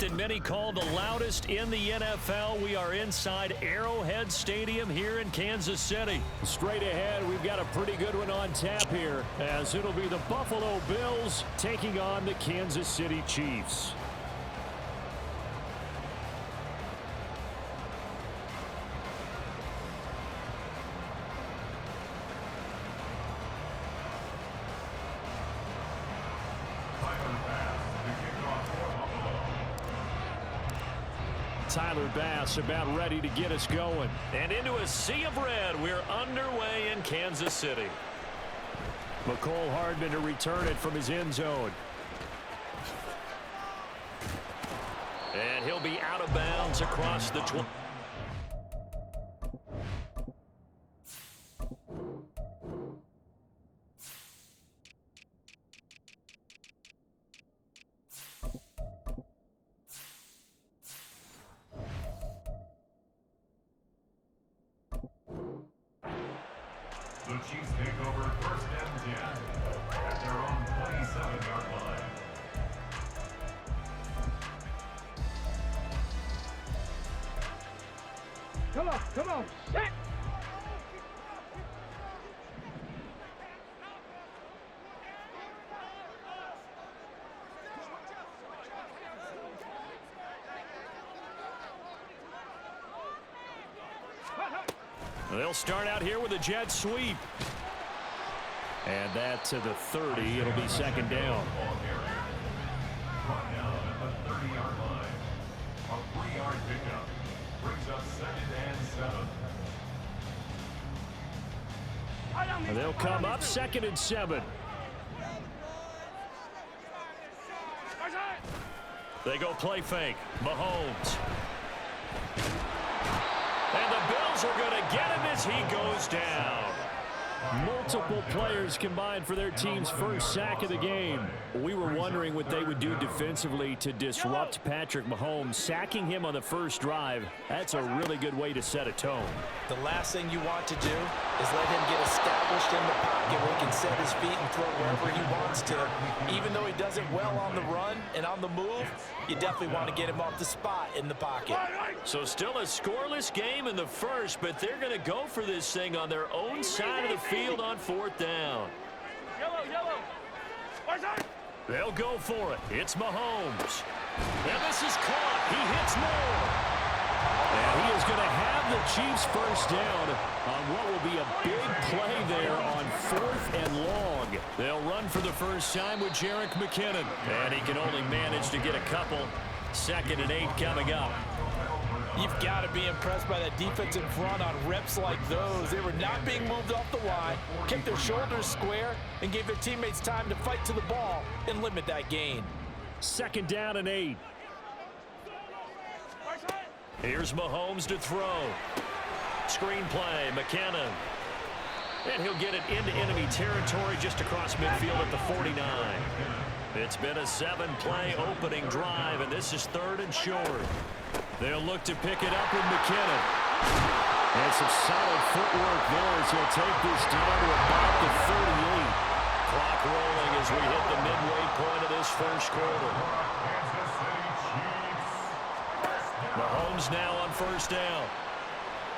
And many call the loudest in the NFL. We are inside Arrowhead Stadium here in Kansas City. Straight ahead, we've got a pretty good one on tap here, as it'll be the Buffalo Bills taking on the Kansas City Chiefs. Tyler Bass about ready to get us going. And into a sea of red, we're underway in Kansas City. McCole Hardman to return it from his end zone. And he'll be out of bounds across the 20. The Chiefs take over first and 10 at their own 27-yard line. Come on, set! They'll start out here with a jet sweep. And that to the 30. It'll be second down. Brought down at the 30-yard line. A 3-yard pickup brings up second and 7. They'll come up second and 7. They go play fake. Mahomes. And the Bills are going to get him as he goes down. Multiple players combined for their team's first sack of the game. We were wondering what they would do defensively to disrupt Patrick Mahomes. Sacking him on the first drive, that's a really good way to set a tone. The last thing you want to do is let him get established in the pocket where he can set his feet and throw wherever he wants to. Even though he does it well on the run and on the move, you definitely want to get him off the spot in the pocket. So still a scoreless game in the first, but they're going to go for this thing on their own side of the field on fourth down. Yellow. They'll go for it. It's Mahomes. And this is caught. He hits more. And he is going to have the Chiefs first down on what will be a big play there on fourth and long. They'll run for the first time with Jerick McKinnon. And he can only manage to get a couple. Second and 8 coming up. You've got to be impressed by that defense in front on reps like those. They were not being moved off the line, kept their shoulders square, and gave their teammates time to fight to the ball and limit that gain. Second down and 8. Here's Mahomes to throw. Screen play, McKinnon. And he'll get it into enemy territory just across midfield at the 49. It's been a 7-play opening drive, and this is third and short. They'll look to pick it up with McKinnon. And some solid footwork there as he'll take this down to about the 38. Clock rolling as we hit the midway point of this first quarter. Mahomes now on first down.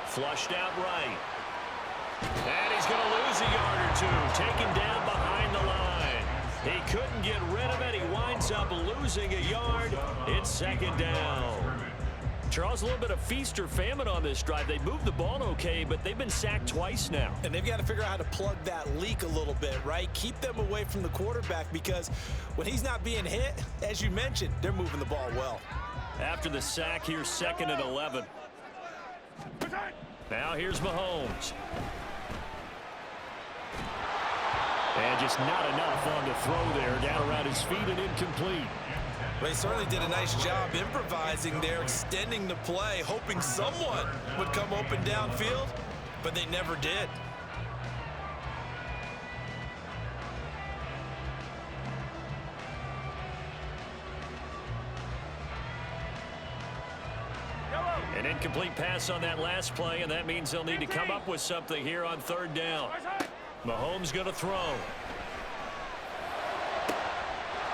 Flushed out right. And he's going to lose a yard or two. Taken down behind the line. He couldn't get rid of it. He winds up losing a yard. It's second down. Charles, a little bit of feast or famine on this drive. They moved the ball okay, but they've been sacked twice now. And they've got to figure out how to plug that leak a little bit, right? Keep them away from the quarterback because when he's not being hit, as you mentioned, they're moving the ball well. After the sack, here's second and 11. Now here's Mahomes. And just not enough on the throw there. Down around his feet and incomplete. They certainly did a nice job improvising there, extending the play, hoping someone would come open downfield, but they never did. An incomplete pass on that last play, and that means they'll need to come up with something here on third down. Mahomes going to throw.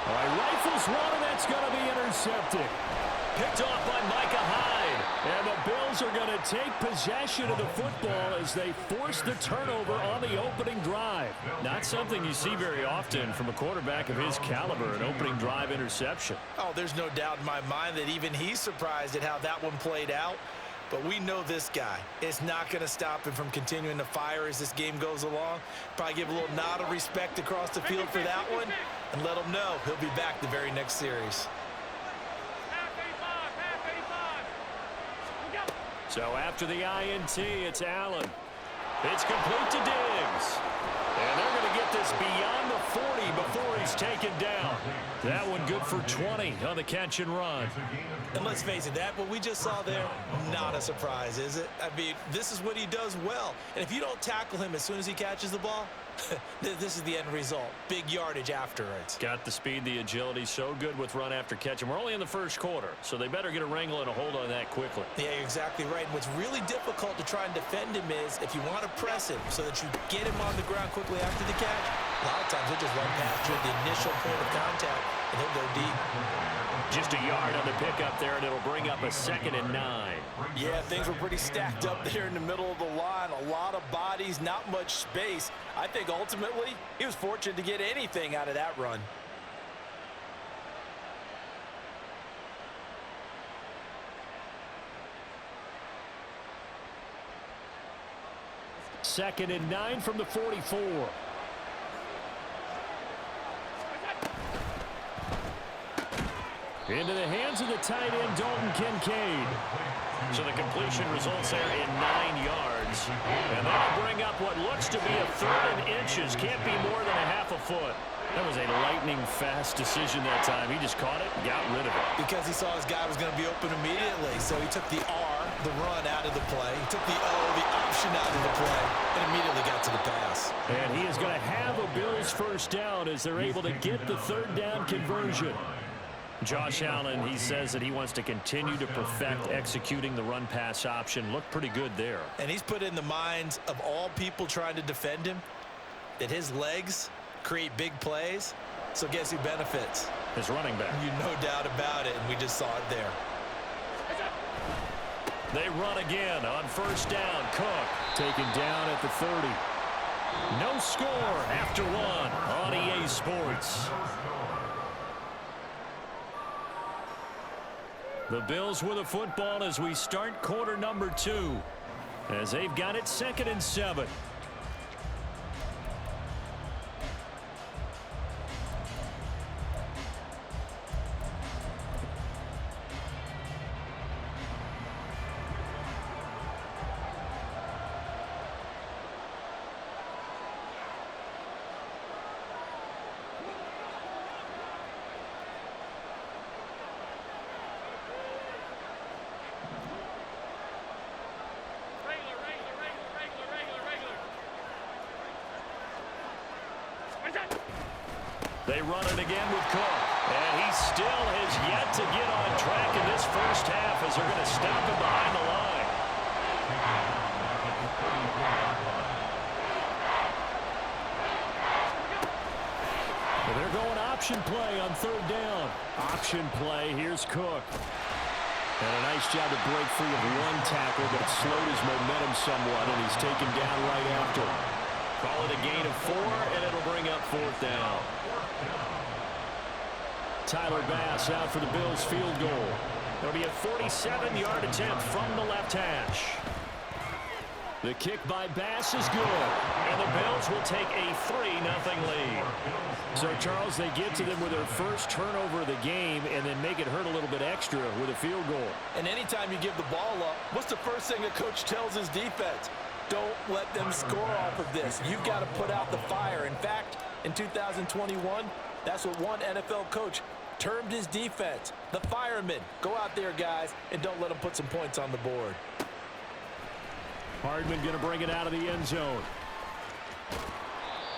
All right, rifles one, and that's going to be intercepted. Picked off by Micah Hyde. And the Bills are going to take possession of the football as they force the turnover on the opening drive. Not something you see very often from a quarterback of his caliber, an opening drive interception. Oh, there's no doubt in my mind that even he's surprised at how that one played out. But we know this guy is not going to stop him from continuing to fire as this game goes along. Probably give a little nod of respect across the field for that one and let him know he'll be back the very next series. So after the INT, it's Allen. It's complete to Diggs. And they're going to get this beyond the 40 before he's taken down. That one good for 20 on the catch and run. And let's face it, that what we just saw there, not a surprise, is it? I mean, this is what he does well. And if you don't tackle him as soon as he catches the ball, this is the end result. Big yardage afterwards. Got the speed, the agility, so good with run after catch. And we're only in the first quarter, so they better get a wrangle and a hold on that quickly. Yeah, you're exactly right. And what's really difficult to try and defend him is if you want to press him so that you get him on the ground quickly after the catch, a lot of times he'll just run past you at the initial point of contact, and he'll go deep. Just a yard on the pickup there, and it'll bring up a 2nd and 9. Yeah, things were pretty stacked up there in the middle of the line. A lot of bodies, not much space. I think ultimately he was fortunate to get anything out of that run. Second and 9 from the 44. Into the hands of the tight end, Dalton Kincaid. So the completion results there in 9 yards. And that'll bring up what looks to be a 3rd and inches. Can't be more than a half a foot. That was a lightning-fast decision that time. He just caught it and got rid of it. Because he saw his guy was going to be open immediately. So he took the R, the run, out of the play. He took the O, the option, out of the play, and immediately got to the pass. And he is going to have a Bills first down as they're able to get the 3rd down conversion. Josh Allen, he says that he wants to continue to perfect executing the run-pass option. Looked pretty good there. And he's put in the minds of all people trying to defend him that his legs create big plays. So guess who benefits? His running back. You no doubt about it, and we just saw it there. They run again on first down. Cook taken down at the 30. No score after 1 on EA Sports. The Bills with the football as we start quarter number 2. As they've got it 2nd and 7. They run it again with Cook. And he still has yet to get on track in this first half as they're going to stop him behind the line. Well, they're going option play on 3rd down. Option play. Here's Cook. And a nice job to break free of 1 tackle, but it slowed his momentum somewhat, and he's taken down right after. Call it a gain of 4, and it'll bring up 4th down. Tyler Bass out for the Bills field goal. It'll be a 47-yard attempt from the left hash. The kick by Bass is good, and the Bills will take a 3-0 lead. So, Charles, they get to them with their first turnover of the game and then make it hurt a little bit extra with a field goal. And anytime you give the ball up, what's the first thing a coach tells his defense? Don't let them score off of this. You've got to put out the fire. In fact, in 2021, that's what one NFL coach termed his defense, the firemen. Go out there, guys, and don't let them put some points on the board. Hardman going to bring it out of the end zone.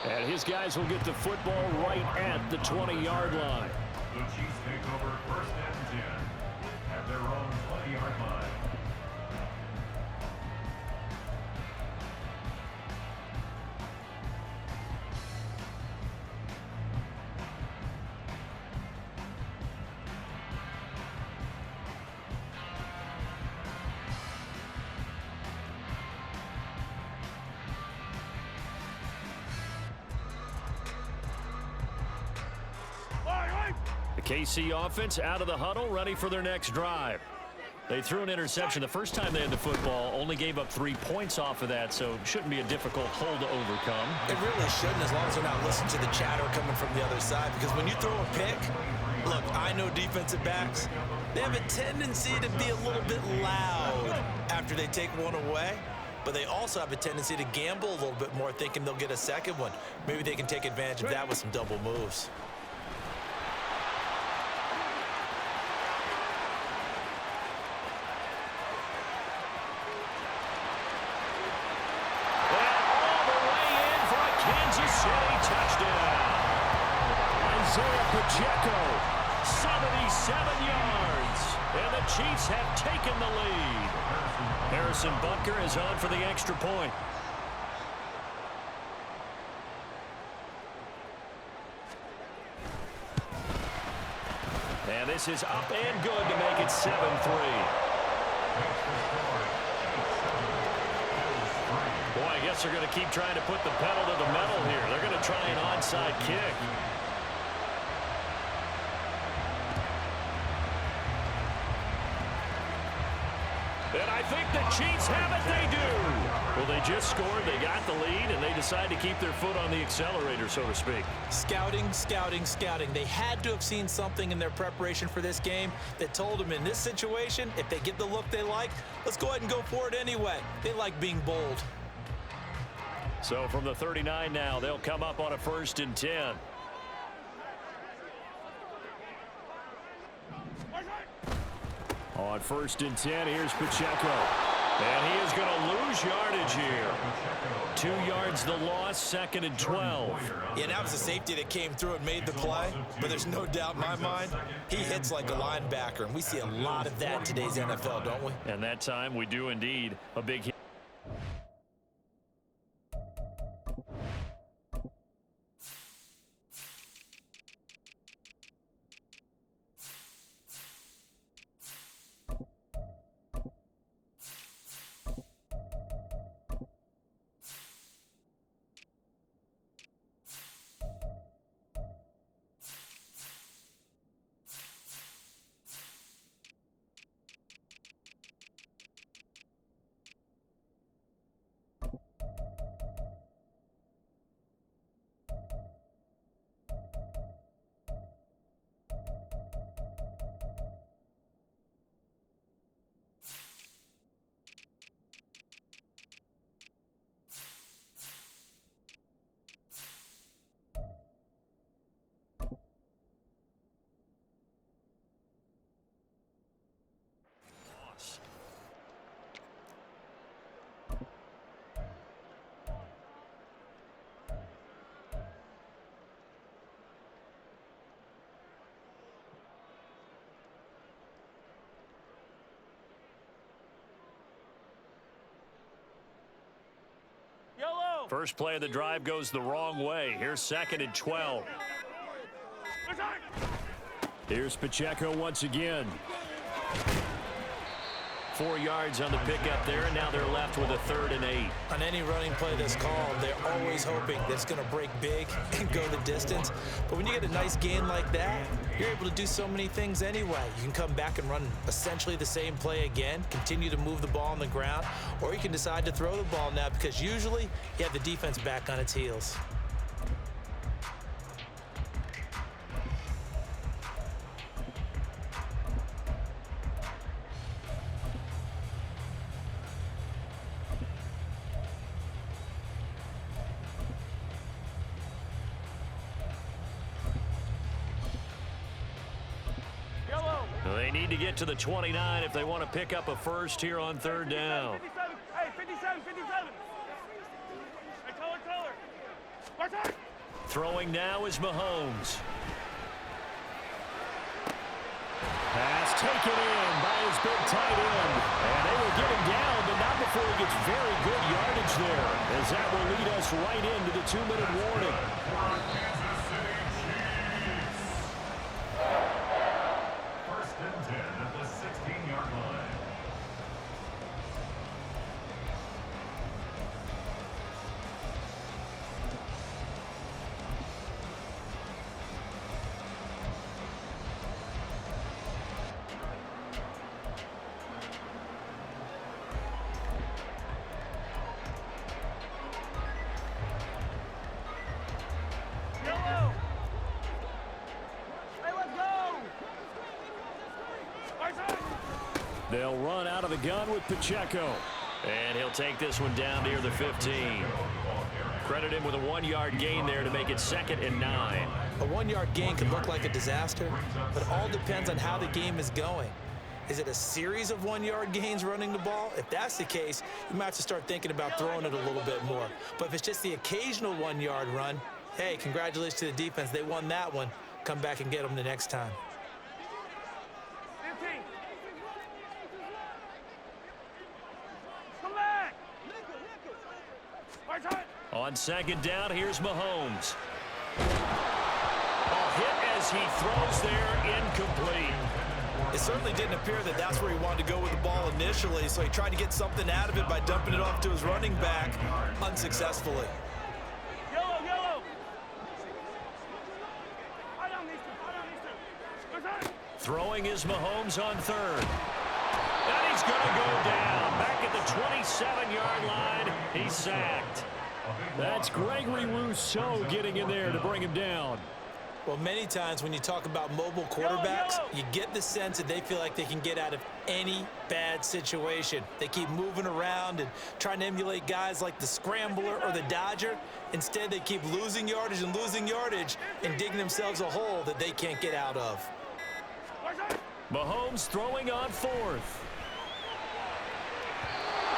And his guys will get the football right at the 20-yard line. The Chiefs take over 1st and 10 at their own 20-yard line. KC offense out of the huddle, ready for their next drive. They threw an interception the first time they had the football, only gave up 3 points off of that, so it shouldn't be a difficult hole to overcome. It really shouldn't, as long as they're not listening to the chatter coming from the other side, because when you throw a pick, look, I know defensive backs, they have a tendency to be a little bit loud after they take one away, but they also have a tendency to gamble a little bit more, thinking they'll get a second one. Maybe they can take advantage of that with some double moves. Pacheco, 77 yards, and the Chiefs have taken the lead. Harrison Butker is on for the extra point. And this is up and good to make it 7-3. Boy, I guess they're going to keep trying to put the pedal to the metal here. They're going to try an onside kick. And I think the Chiefs have it. They do. Well, they just scored. They got the lead, and they decide to keep their foot on the accelerator, so to speak. Scouting, scouting, scouting. They had to have seen something in their preparation for this game that told them in this situation, if they get the look they like, let's go ahead and go for it anyway. They like being bold. So from the 39 now, they'll come up on a 1st and 10. On 1st and 10, here's Pacheco. And he is going to lose yardage here. 2 yards the loss, 2nd and 12. Yeah, that was a safety that came through and made the play. But there's no doubt in my mind, he hits like a linebacker. And we see a lot of that in today's NFL, don't we? And that time we do indeed. A big hit. First play of the drive goes the wrong way. Here's 2nd and 12. Here's Pacheco once again. 4 yards on the pickup there, and now they're left with a 3rd and 8. On any running play that's called, they're always hoping that it's going to break big and go the distance. But when you get a nice gain like that, you're able to do so many things anyway. You can come back and run essentially the same play again, continue to move the ball on the ground, or you can decide to throw the ball now because usually you have the defense back on its heels. They need to get to the 29 if they want to pick up a first here on 3rd down. 57. Hey, 57, 57. Hey, color. Throwing now is Mahomes. Pass taken in by his big tight end. And they will get him down, but not before he gets very good yardage there, as that will lead us right into the 2-minute warning. They'll run out of the gun with Pacheco. And he'll take this one down near the 15. Credit him with a 1-yard gain there to make it 2nd and 9. A 1-yard gain can look like a disaster, but it all depends on how the game is going. Is it a series of 1-yard gains running the ball? If that's the case, you might have to start thinking about throwing it a little bit more. But if it's just the occasional 1-yard run, hey, congratulations to the defense. They won that one. Come back and get them the next time. 15. Come back. March on. On 2nd down, here's Mahomes. A hit as he throws there, incomplete. It certainly didn't appear that that's where he wanted to go with the ball initially, so he tried to get something out of it by dumping it off to his running back unsuccessfully. Yellow, yellow. I don't need to. March on. Throwing is Mahomes on 3rd. And he's going to go down. Back at the 27-yard line, he's sacked. That's Gregory Rousseau getting in there to bring him down. Well, many times when you talk about mobile quarterbacks, you get the sense that they feel like they can get out of any bad situation. They keep moving around and trying to emulate guys like the Scrambler or the Dodger. Instead, they keep losing yardage and digging themselves a hole that they can't get out of. Mahomes throwing on 4th.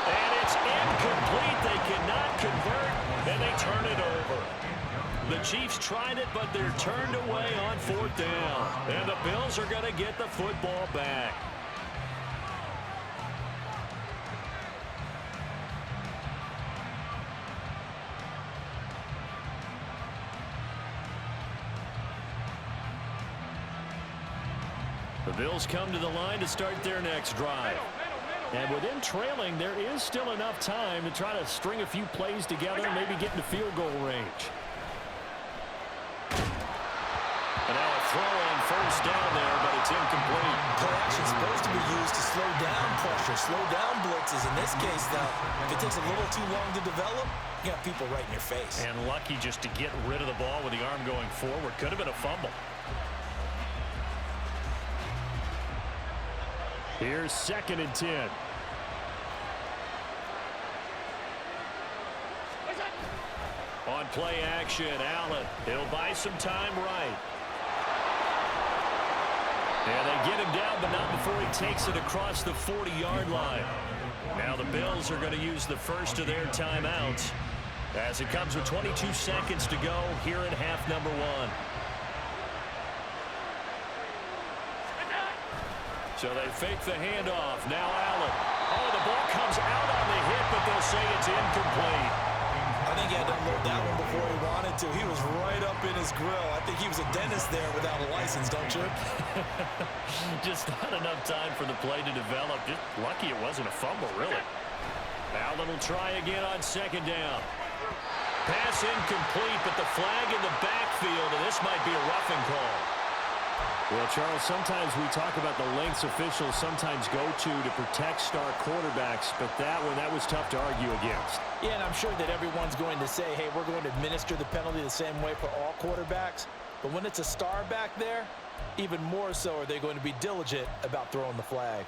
And it's incomplete. They cannot convert, and they turn it over. The Chiefs tried it, but they're turned away on 4th down. And the Bills are going to get the football back. The Bills come to the line to start their next drive. And with them trailing, there is still enough time to try to string a few plays together and maybe get into field goal range. And now a throw on 1st down there, but it's incomplete. Play action is supposed to be used to slow down pressure, slow down blitzes. In this case, though, if it takes a little too long to develop, you got people right in your face. And lucky just to get rid of the ball with the arm going forward. Could have been a fumble. Here's 2nd and 10. On play action, Allen. He'll buy some time right. And they get him down, but not before he takes it across the 40-yard line. Now the Bills are going to use the first of their timeouts as it comes with 22 seconds to go here in half number 1. So they fake the handoff. Now Allen. Oh, the ball comes out on the hit, but they'll say it's incomplete. I think he had to unload that one before he wanted to. He was right up in his grill. I think he was a dentist there without a license, don't you? Just not enough time for the play to develop. Just lucky it wasn't a fumble, really. Allen will try again on 2nd down. Pass incomplete, but the flag in the backfield, and this might be a roughing call. Well, Charles, sometimes we talk about the lengths officials sometimes go to protect star quarterbacks, but that was tough to argue against. Yeah, and I'm sure that everyone's going to say, hey, we're going to administer the penalty the same way for all quarterbacks. But when it's a star back there, even more so are they going to be diligent about throwing the flag.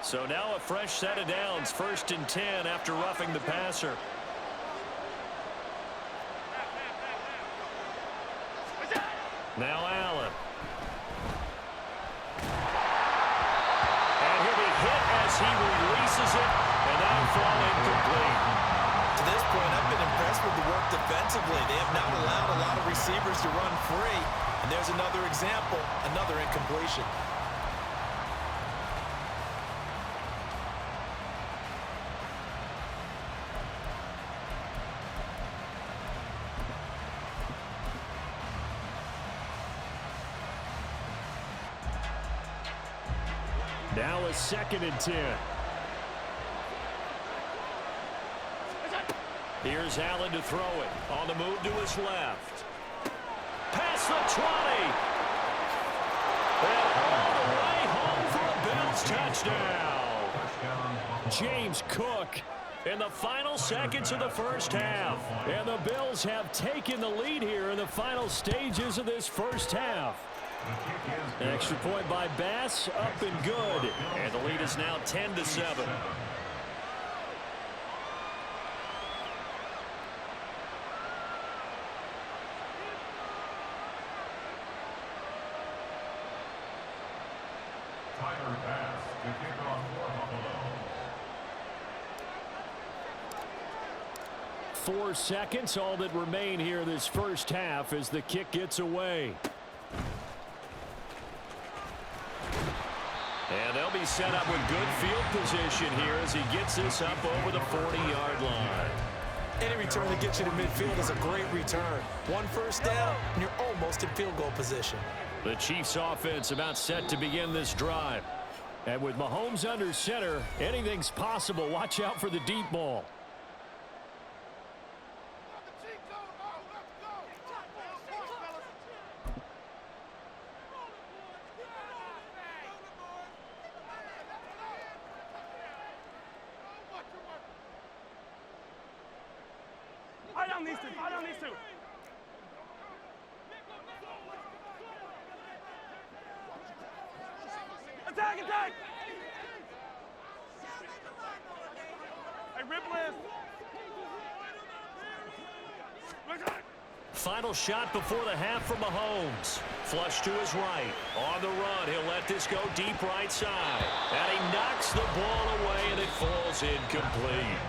So now a fresh set of downs, 1st and 10 after roughing the passer. Now Allen. And he'll be hit as he releases it, and that'll fall incomplete. To this point, I've been impressed with the work defensively. They have not allowed a lot of receivers to run free. And there's another example, another incompletion. Now a 2nd and 10. Here's Allen to throw it. On the move to his left. Past the 20. And all the way home for a Bills touchdown. James Cook in the final seconds of the first half. And the Bills have taken the lead here in the final stages of this first half. Extra point by Bass, up and good. And the lead is now 10-7. Pass to kick off for Buffalo. 4 seconds, all that remain here this first half as the kick gets away. And they'll be set up with good field position here as he gets this up over the 40-yard line. Any return that gets you to midfield is a great return. One first down, and you're almost in field goal position. The Chiefs offense about set to begin this drive. And with Mahomes under center, anything's possible. Watch out for the deep ball. I don't need to. I don't need to. Attack, attack! Hey, rip left. Final shot before the half from Mahomes. Flush to his right. On the run, he'll let this go deep right side. And he knocks the ball away, and it falls incomplete.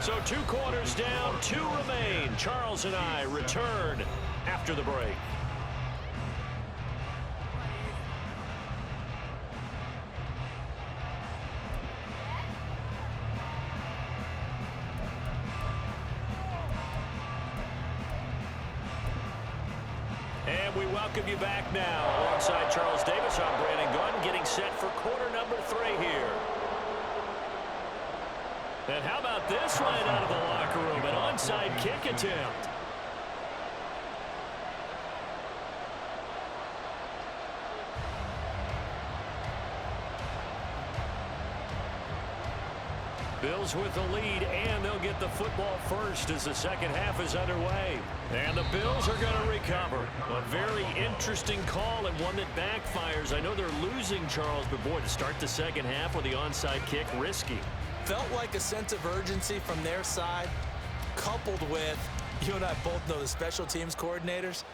So 2 quarters down, 2 remain. Charles and I return after the break. And we welcome you back now. Alongside Charles Davis, I'm Brandon Gunn, getting set for quarter number 3 here. And how about this right out of the locker room? An onside kick attempt. Bills with the lead, and they'll get the football first as the second half is underway. And the Bills are going to recover. A very interesting call and one that backfires. I know they're losing, Charles, but boy, to start the second half with the onside kick, risky. Felt like a sense of urgency from their side, coupled with, you and I both know the special teams coordinators,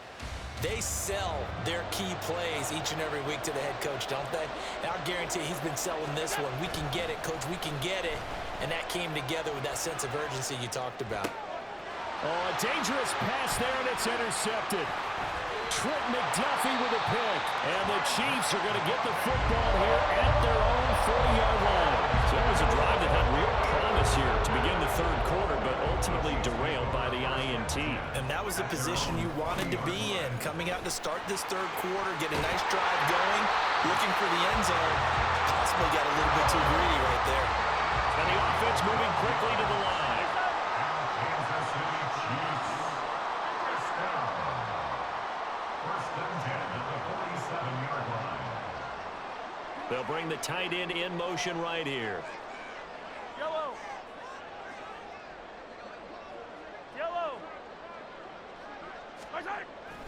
they sell their key plays each and every week to the head coach, don't they? And I guarantee he's been selling this one. We can get it, coach, we can get it. And that came together with that sense of urgency you talked about. Oh, a dangerous pass there, and it's intercepted. Trent McDuffie with a pick. And the Chiefs are going to get the football here at their own 40-yard line. So it was a drive that had real promise here to begin the third quarter, but ultimately derailed by the INT. And that was the position you wanted to be in. Coming out to start this third quarter, get a nice drive going, looking for the end zone. Possibly got a little bit too greedy right there. And the offense moving quickly to the line. Kansas City Chiefs. First down. First and 10 at the 47-yard line. They'll bring the tight end in motion right here. Yellow. Yellow.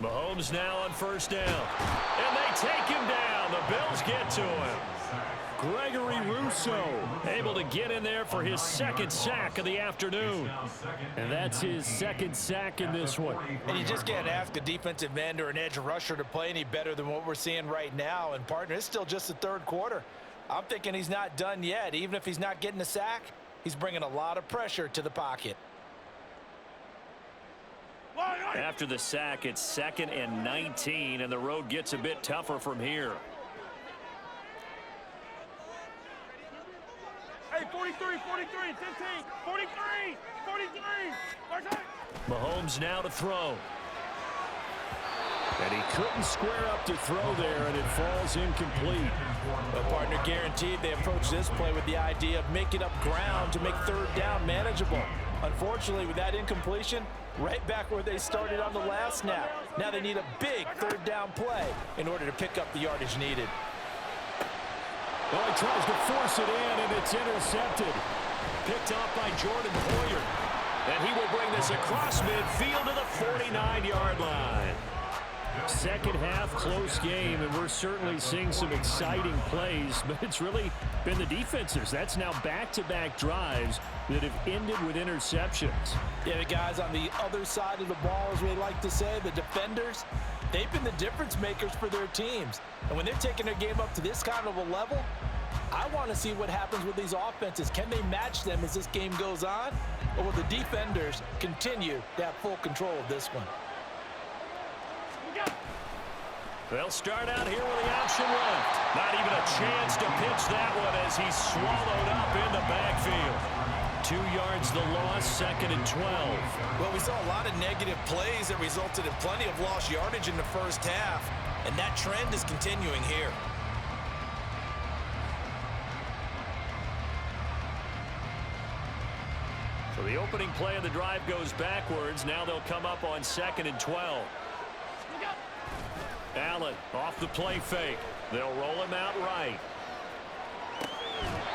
Mahomes now on first down. And they take him down. The Bills get to him. Gregory Rousseau able to get in there for his second sack of the afternoon. And that's his second sack in this one. And you just can't ask a defensive end or an edge rusher to play any better than what we're seeing right now. And, partner, it's still just the third quarter. I'm thinking he's not done yet. Even if he's not getting a sack, he's bringing a lot of pressure to the pocket. After the sack, it's 2nd and 19, and the road gets a bit tougher from here. Hey, 43, 43, 15, 43, 43. Mahomes now to throw. And he couldn't square up to throw there, and it falls incomplete. But, partner, guaranteed they approach this play with the idea of making up ground to make third down manageable. Unfortunately, with that incompletion, right back where they started on the last snap. Now they need a big third down play in order to pick up the yardage needed. Well, he tries to force it in, and it's intercepted. Picked off by Jordan Poyer. And he will bring this across midfield to the 49-yard line. Second half, close game, and we're certainly seeing some exciting plays, but it's really been the defenses. That's now back-to-back drives that have ended with interceptions. Yeah, the guys on the other side of the ball, as we like to say, the defenders, they've been the difference makers for their teams. And when they're taking their game up to this kind of a level, I want to see what happens with these offenses. Can they match them as this game goes on? Or will the defenders continue to have full control of this one? They'll start out here with the option left. Not even a chance to pitch that one as he's swallowed up in the backfield. 2 yards the loss, 2nd and 12. Well, we saw a lot of negative plays that resulted in plenty of lost yardage in the first half, and that trend is continuing here. So the opening play of the drive goes backwards. Now they'll come up on 2nd and 12. Allen off the play fake. They'll roll him out right.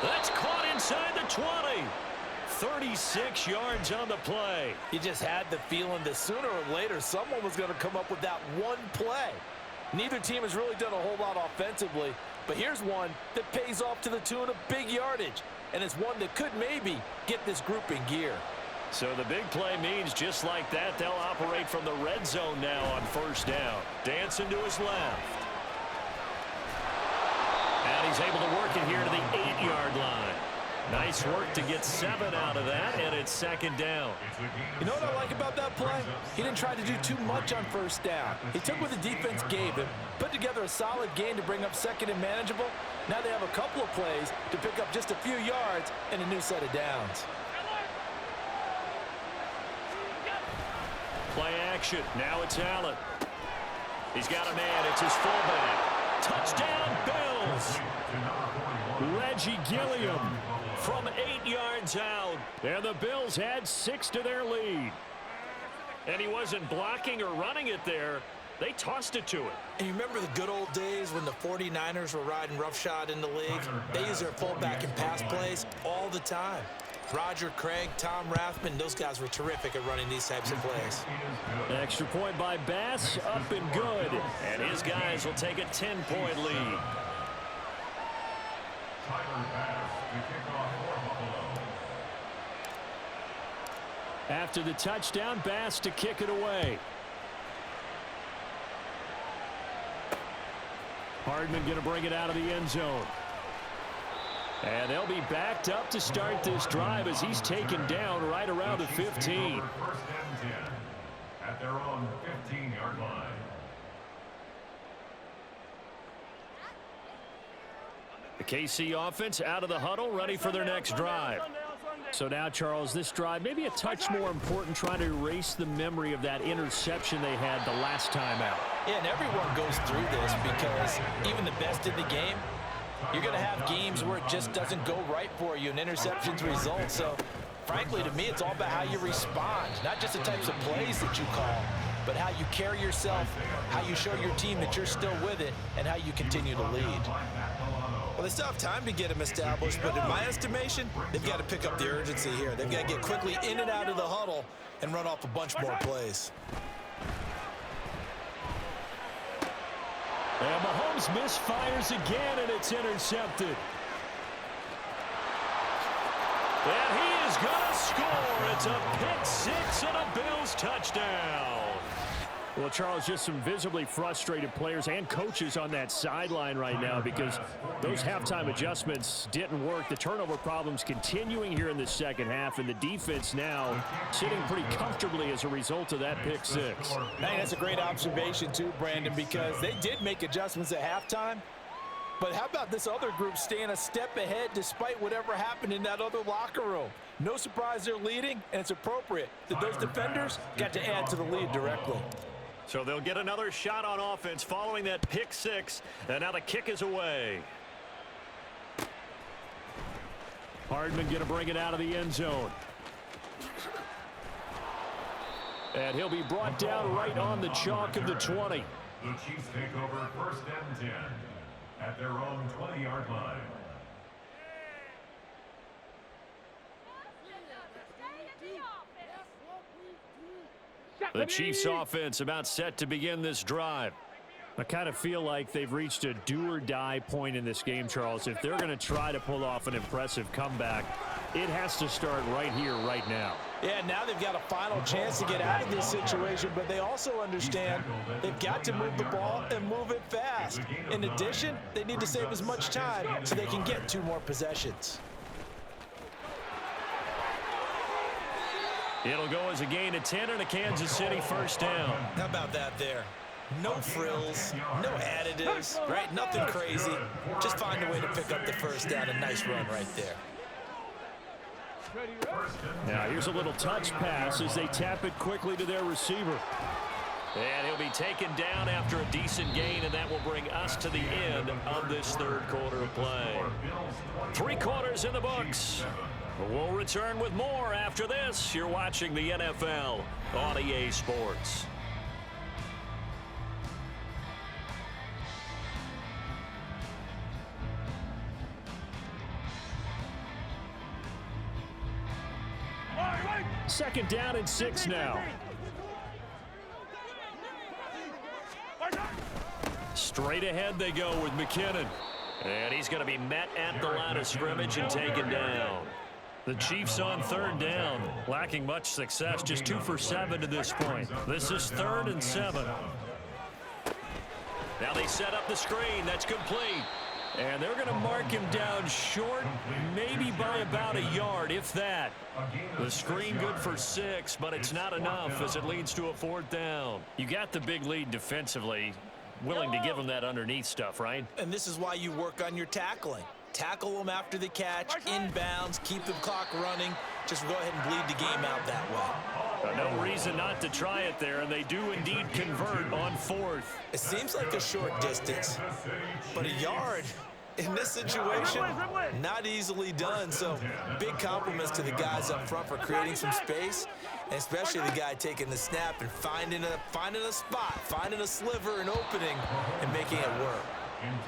That's caught inside the 20. 36 yards on the play. You just had the feeling that sooner or later someone was going to come up with that one play. Neither team has really done a whole lot offensively, but here's one that pays off to the tune of big yardage, and it's one that could maybe get this group in gear. So the big play means just like that, they'll operate from the red zone now on 1st down. Dancing to his left. And he's able to work it here to the 8-yard line. Nice work to get 7 out of that, and it's 2nd down. You know what I like about that play? He didn't try to do too much on 1st down. He took what the defense gave him, put together a solid game to bring up 2nd and manageable. Now they have a couple of plays to pick up just a few yards and a new set of downs. Play action. Now it's Allen. He's got a man. It's his fullback. Touchdown, Bills. Reggie Gilliam from 8 yards out. And the Bills had 6 to their lead. And he wasn't blocking or running it there. They tossed it to him. And you remember the good old days when the 49ers were riding roughshod in the league? They use their fullback in pass plays all the time. Roger Craig, Tom Rathman, those guys were terrific at running these types of plays. Extra point by Bass, up and good. And his guys will take a 10-point lead. After the touchdown, Bass to kick it away. Hardman going to bring it out of the end zone. And they'll be backed up to start this drive as he's taken down right around the 15. 1st and 10 at their own 15-yard line. The KC offense out of the huddle, ready for their next drive. So now, Charles, this drive maybe a touch more important, trying to erase the memory of that interception they had the last time out. Yeah, and everyone goes through this because even the best in the game, you're going to have games where it just doesn't go right for you and interceptions result. So, frankly, to me, it's all about how you respond, not just the types of plays that you call, but how you carry yourself, how you show your team that you're still with it, and how you continue to lead. Well, they still have time to get them established, but in my estimation, they've got to pick up the urgency here. They've got to get quickly in and out of the huddle and run off a bunch more plays. And Mahomes misfires again, and it's intercepted. And he is going to score. It's a pick six and a Bills touchdown. Well, Charles, just some visibly frustrated players and coaches on that sideline right now because those halftime adjustments didn't work. The turnover problems continuing here in the second half, and the defense now sitting pretty comfortably as a result of that pick six. Man, that's a great observation too, Brandon, because they did make adjustments at halftime. But how about this other group staying a step ahead despite whatever happened in that other locker room? No surprise they're leading, and it's appropriate that those defenders got to add to the lead directly. So they'll get another shot on offense following that pick six, and now the kick is away. Hardman going to bring it out of the end zone. And he'll be brought down right on the chalk of the 20. The Chiefs take over 1st and 10 at their own 20-yard line. The Chiefs offense about set to begin this drive. I kind of feel like they've reached a do-or-die point in this game, Charles. If they're going to try to pull off an impressive comeback, it has to start right here, right now. Yeah, now they've got a final chance to get out of this situation, but they also understand they've got to move the ball and move it fast. In addition, they need to save as much time so they can get 2 more possessions. It'll go as a gain of 10 and a Kansas City first down. How about that there? No frills, no additives, right? Nothing crazy. Just find a way to pick up the first down. A nice run right there. Now here's a little touch pass as they tap it quickly to their receiver. And he'll be taken down after a decent gain, and that will bring us to the end of this third quarter of play. 3 quarters in the books. We'll return with more after this. You're watching the NFL on EA Sports. Second down and 6 now. Straight ahead they go with McKinnon. And he's going to be met at the line of scrimmage and taken down. The Chiefs on third down, lacking much success, just 2 for 7 to this point. This is 3rd and 7. Now they set up the screen. That's complete. And they're going to mark him down short, maybe by about a yard, if that. The screen good for 6, but it's not enough as it leads to a 4th down. You got the big lead defensively, willing to give them that underneath stuff, right? And this is why you work on your tackling. Tackle them after the catch, inbounds, keep the clock running. Just go ahead and bleed the game out that way. No reason not to try it there, and they do indeed convert on 4th. It seems like a short distance, but a yard in this situation, not easily done. So big compliments to the guys up front for creating some space, and especially the guy taking the snap and finding a spot, finding a sliver, an opening, and making it work.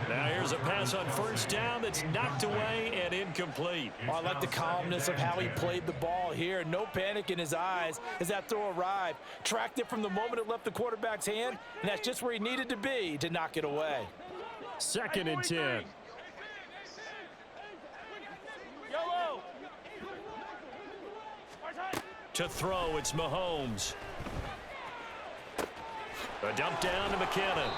Now here's a pass on first down that's knocked away and incomplete. Oh, I like the calmness of how he played the ball here. No panic in his eyes as that throw arrived. Tracked it from the moment it left the quarterback's hand, and that's just where he needed to be to knock it away. 2nd and 10. Yellow. To throw, it's Mahomes. A dump down to McKinnon.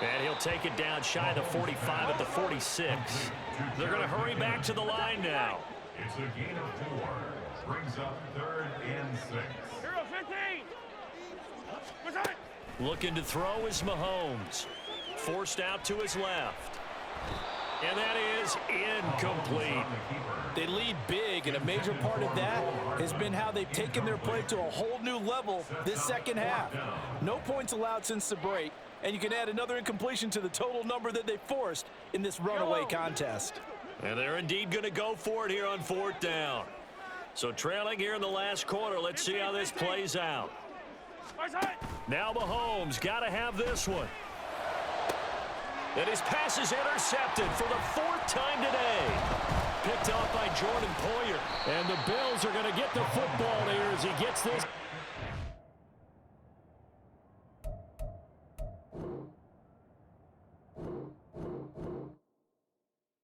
And he'll take it down shy of the 45 at the 46. They're going to hurry back to the line now. It's a gain of 4. Brings up 3rd and 6. Hero 15. Looking to throw is Mahomes. Forced out to his left. And that is incomplete. They lead big, and a major part of that has been how they've taken their play to a whole new level this second half. No points allowed since the break, and you can add another incompletion to the total number that they forced in this runaway contest. And they're indeed going to go for it here on 4th down. So trailing here in the last quarter, let's see how this plays out. Now Mahomes got to have this one. And his pass is intercepted for the 4th time today. Picked off by Jordan Poyer. And the Bills are going to get the football here as he gets this.